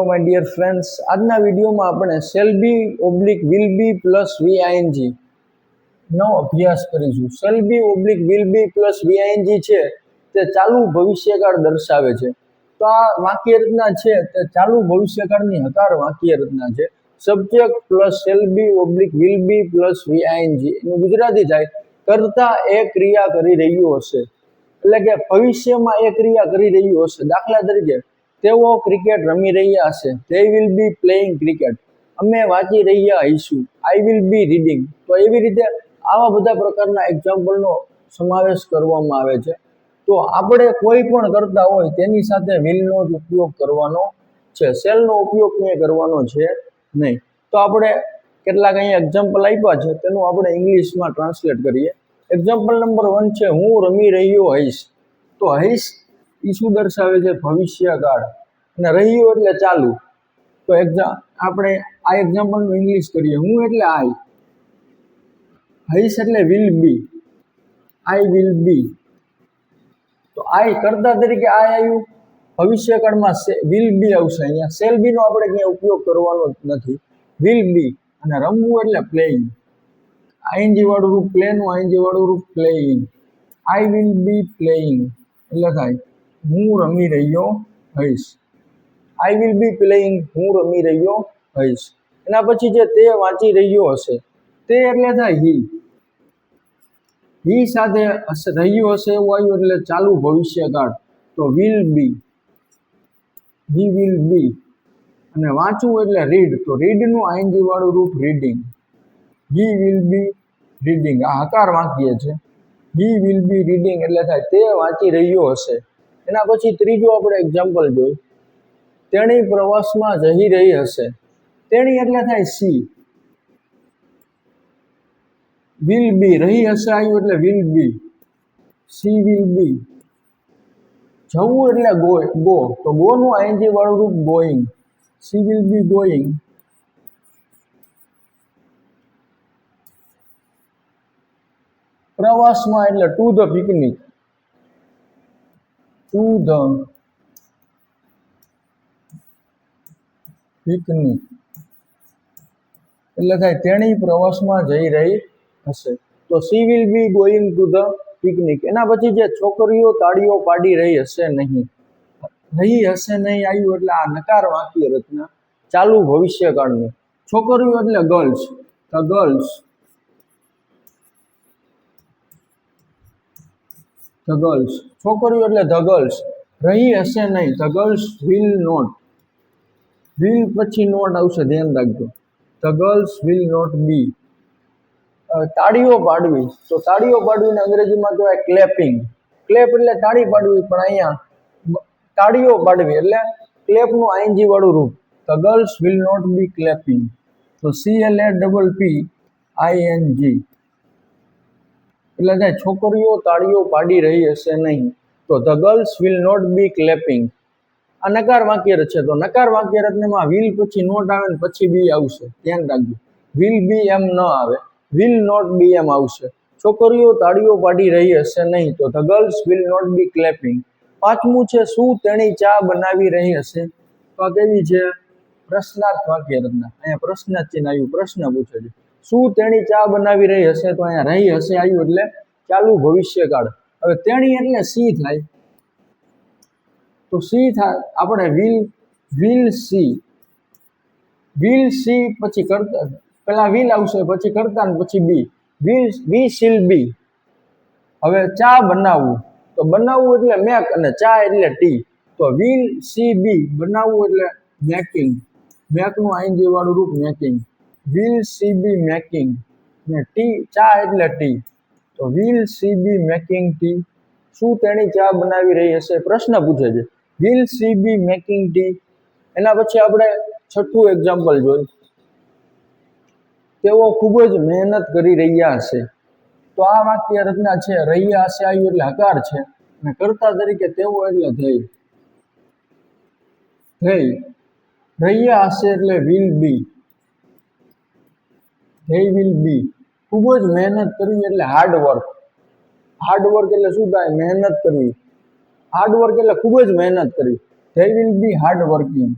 My dear friends, આજના વિડીયોમાં આપણે shall be oblique will be plus V I N G નો અભ્યાસ કરીશું. Shall be oblique will be plus V I N G છે તે ચાલુ ભવિષ્યકાળ દર્શાવે છે. તો આ વાક્ય રચના છે તે ચાલુ ભવિષ્યકાળની હકાર વાક્ય રચના છે. Subject plus shall be oblique will be plus V I N G એનું ગુજરાતી થાય કરતા એ ક્રિયા કરી રહ્યું હશે, એટલે કે ભવિષ્યમાં એ ક્રિયા કરી રહ્યું હશે. દાખલા તરીકે તેઓ ક્રિકેટ રમી રહ્યા હશે, they will be playing cricket. અમે વાંચી રહ્યા હઈશું, I will be reading. તો એવી રીતે આવા બધા પ્રકારના એક્ઝામ્પલનો સમાવેશ કરવામાં આવે છે. તો આપણે કોઈ પણ કરતા હોય તેની સાથે વિલનો જ ઉપયોગ કરવાનો છે, શેલનો ઉપયોગ ક્યાંય કરવાનો છે નહીં. તો આપણે કેટલાક અહીંયા એક્ઝામ્પલ આપ્યા છે તેનું આપણે ઇંગ્લિશમાં ટ્રાન્સલેટ કરીએ. એક્ઝામ્પલ નંબર 1 છે, હું રમી રહ્યો હઈશ. તો હઈશ એ શું દર્શાવે છે? ભવિષ્યકાળ. અને રહ્યો એટલે ચાલુ. તો આપણે આ એક્ઝામ્પલનું ઇંગ્લિશ કરીએ. હું એટલે આઈ, હઈશ એટલે will be, I will be. તો આઈ કરતા તરીકે આઈ આવ્યું, ભવિષ્યકાળમાં વિલ બી આવશે. અહીંયા શેલ બી નો આપણે ક્યાંય ઉપયોગ કરવાનો નથી, વિલ બી. અને રમવું એટલે પ્લેઇંગ, આઈએનજી વાળું રૂપ પ્લે નું આઈએનજી વાળું રૂપ playing. I will be playing એટલે થાય હું રમી રહ્યો હઈશ. આઈ વિલ બી પ્લેઇંગ, હું રમી રહ્યો હઈશ. એના પછી જે તે વાંચી રહ્યો હશે, તે એટલે થાય હી સાથે રહ્યું હશે એવું આવ્યું એટલે ચાલુ ભવિષ્યકાળ. તો will B, he will be. અને વાંચવું એટલે રીડ. તો રીડ નું આઈએનજી વાળું રૂપ reading, he will be reading. આ હકાર વાક્ય છે. હી વિલ બી રીડિંગ એટલે થાય તે વાંચી રહ્યો હશે. એના પછી ત્રીજું આપણે એક્ઝામ્પલ જોયું, તેણી પ્રવાસમાં જઈ રહી હશે. તેણી એટલે થાય સી, વિલ બી. રહી હશે આવ્યું એટલે will be, she will be. જવું એટલે ગો. તો ગો નું આઈએનજી વાળું રૂપ going, she will be going. પ્રવાસમાં એટલે to the picnic, to the picnic એટલે થાય તેણી પ્રવાસમાં જઈ રહી હશે. તો she will be going to the picnic. એના પછી જે છોકરીઓ તાળીઓ પાડી રહી હશે નહીં, રહી હશે નહીં આવ્યું એટલે આ નકાર વાક્ય રચના ચાલુ ભવિષ્યકાળની. છોકરીઓ એટલે girls, the girls, the girls. છોકરીઓ એટલે ધ ગર્લ્સ. રહી હશે નહીં, the girls will not. Will પછી નોટ આવશે, ધ્યાન રાખજો. The girls will not be. તાળીઓ પાડવી, તો તાળીઓ પાડવીને અંગ્રેજીમાં કહેવાય ક્લેપિંગ. ક્લેપ એટલે તાળી પાડવી, પણ અહીંયા તાળીઓ પાડવી એટલે ક્લેપનું આઈએનજી વાળું રૂપ. The girls will not be clapping. તો CLAPPING એટલે થાય છોકરીઓ તાળીઓ પાડી રહી હશે નહીં. તો the girls will not be clapping. આ નકાર વાક્ય રચે. તો નકાર વાક્ય રચનામાં વિલ પછી નોટ આવે ને પછી બી આવશે, ધ્યાન રાખજો. વિલ બી એમ ન આવે, વિલ નોટ બી એમ આવશે. છોકરીઓ તાળીઓ પાડી રહી હશે નહીં. તો the girls will not be clapping. પાંચમું છે, શું તેણી ચા બનાવી રહી હશે. તો આ કેવી છે? પ્રશ્નાર્થ વાક્ય રચના. અહીંયા પ્રશ્ન ચિહ્ન આવ્યું, પ્રશ્ન પૂછે છે. શું તેણી ચા બનાવી રહી હશે. તો અહીંયા રહી હશે આવ્યું એટલે ચાલુ ભવિષ્યકાળ. હવે તેણી એટલે સી થાય. તો સી થાય આપણે વિલ સી. વિલ સી પછી કરતા, પેલા વિલ આવશે પછી કરતા ને પછી બી. વી શીલ બી. હવે ચા બનાવવું, તો બનાવવું એટલે મેક અને ચા એટલે ટી. તો વિલ સી બી. બનાવવું એટલે મેકિંગ, મેકનું આઈએનજી વાળું રૂપ making. Will she be making. ને ટી, ચા એટલે ટી. તો will she be making tea. શું તેણી ચા બનાવી રહી હશે? પ્રશ્ન પૂછે છે. Will she be making tea. એના પછી આપણે છઠ્ઠું એક્ઝામ્પલ જોયું, તેઓ ખૂબ જ મહેનત કરી રહ્યા હશે. તો આ વાક્ય રચના છે, રહ્યા હશે આવ્યું એટલે હકાર છે, અને કર્તા તરીકે તેઓ એટલે થઈ. રહ્યા હશે એટલે will be, they will be. ખૂબ જ મહેનત કરવી એટલે હાર્ડવર્ક. હાર્ડવર્ક એટલે શું થાય? મહેનત કરવી. હાર્ડવર્ક એટલે ખૂબ જ મહેનત કરવી. they will be hard working.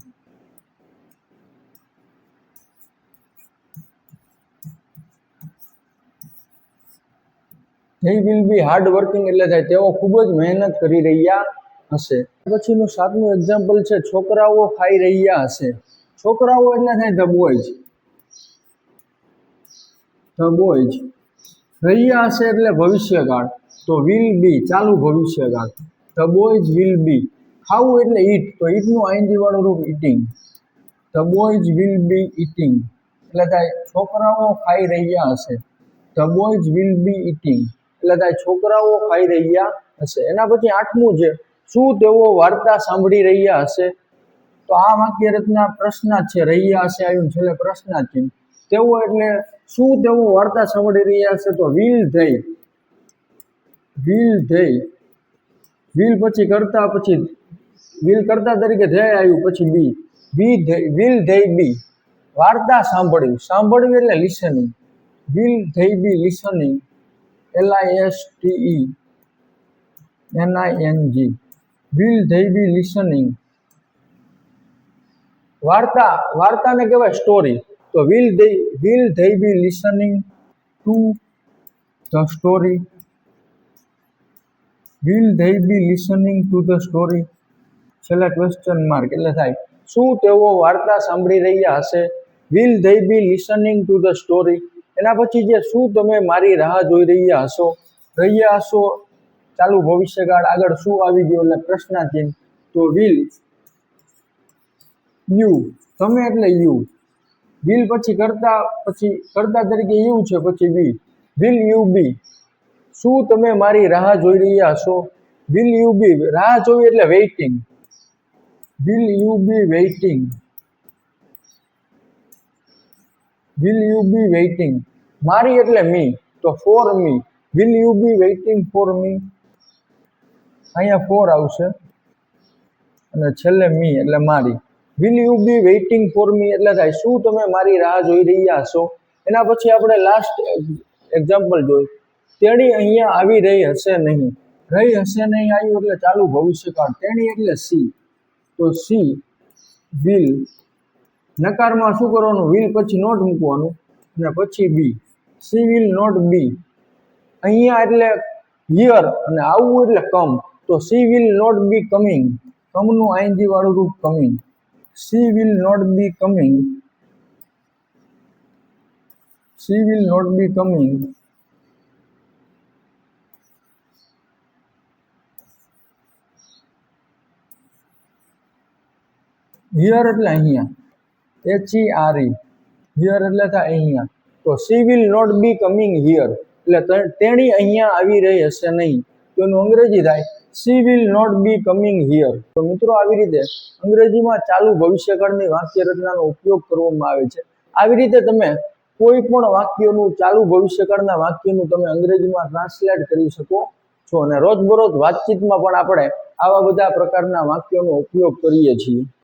They will be hard working એટલે થાય તેઓ ખૂબ જ મહેનત કરી રહ્યા હશે. પછીનું 7મું એક્ઝામ્પલ છે છોકરાઓ ખાઈ રહ્યા હશે. છોકરાઓ એટલે થાય ધ બોયઝ. ધ બોયઝ રહ્યા હશે એટલે ભવિષ્યકાળ, તો વિલ બી ચાલુ ભવિષ્યકાળ. The boys will be. ખાવું એટલે ઈટ, તો ઈટનું આઈએનજી વાળું રૂપ eating. The boys will be eating એટલે થાય છોકરાઓ ખાઈ રહ્યા હશે. The boys will be eating એટલે થાય છોકરાઓ ખાઈ રહ્યા હશે. એના પછી 8મું છે શું તેઓ વાર્તા સાંભળી રહ્યા હશે. તો આ વાક્ય રચના પ્રશ્નાર્થ છે. રહ્યા હશે આવ્યું છેલ્લે પ્રશ્નાર્થ છે. તેઓ એટલે શું તેઓ વાર્તા સાંભળી રહ્યા હશે, તો will they. Will they. Will પછી કરતા, પછી વિલ કરતા તરીકે ધેય આવ્યું, પછી બી. વિલ ધેય બી વાર્તા સાંભળવી. સાંભળવી એટલે listening. Will they be listening. LISTENING. Will they be listening. વાર્તાને કહેવાય સ્ટોરી. તો will they be listening to the story. Will they be listening to the story. છેલ્લા ક્વેશ્ચન માર્ક એટલે થાય શું તેઓ વાર્તા સાંભળી રહ્યા હશે. Will they be listening to the story. એના પછી જે શું તમે મારી રાહ જોઈ રહ્યા હશો. રહ્યા હશો ચાલુ ભવિષ્યકાળ, આગળ શું આવી ગયો એટલે પ્રશ્નાચિહ્ન, તો વિલ યુ. તમે એટલે યુ. વિલ પછી કરતા તરીકે યુ છે, પછી બી. વિલ યુ બી. શું તમે મારી રાહ જોઈ રહ્યા હશો. વિલ યુ બી રાહ જોવી એટલે waiting. Will you be waiting. Will you be waiting. મારી એટલે મી, તો for me. Will you be waiting for me. અહીંયા ફોર આવશે અને છેલ્લે મી એટલે મારી. Will you be waiting for me એટલે થાય શું તમે મારી રાહ જોઈ રહ્યા હશો. એના પછી આપણે લાસ્ટ એક્ઝામ્પલ જોઈ. તેણી અહીંયા આવી રહી હશે નહીં. રહી હશે નહીં આવ્યું એટલે ચાલુ ભવિષ્યકાળ. તેણી એટલે સી, તો સી વિલ. નકારમાં શું કરવાનું, વિલ પછી નોટ મૂકવાનું અને પછી be. She will not be. અહીંયા એટલે હિયર અને આવવું એટલે કમ, તો she will not be coming. કમનું આઈએનજી વાળું રૂપ coming. She will not be coming. She will not be coming. Here એટલે અહીંયા, HERE. હિયર એટલે થાય અહીંયા, તો she will not be coming here એટલે તેણી અહીંયા આવી રહી હશે નહીં. તો એનું અંગ્રેજી થાય she will not be coming here. તો મિત્રો આવી રીતે અંગ્રેજીમાં ચાલુ ભવિષ્યકાળની વાક્ય રચનાનો ઉપયોગ કરવામાં આવે છે. આવી રીતે તમે કોઈ પણ વાક્યનું ચાલુ ભવિષ્યકાળના વાક્યનું તમે અંગ્રેજીમાં ટ્રાન્સલેટ કરી શકો છો. અને રોજબરોજ વાતચીતમાં પણ આપણે આવા બધા પ્રકારના વાક્યોનો ઉપયોગ કરીએ છીએ.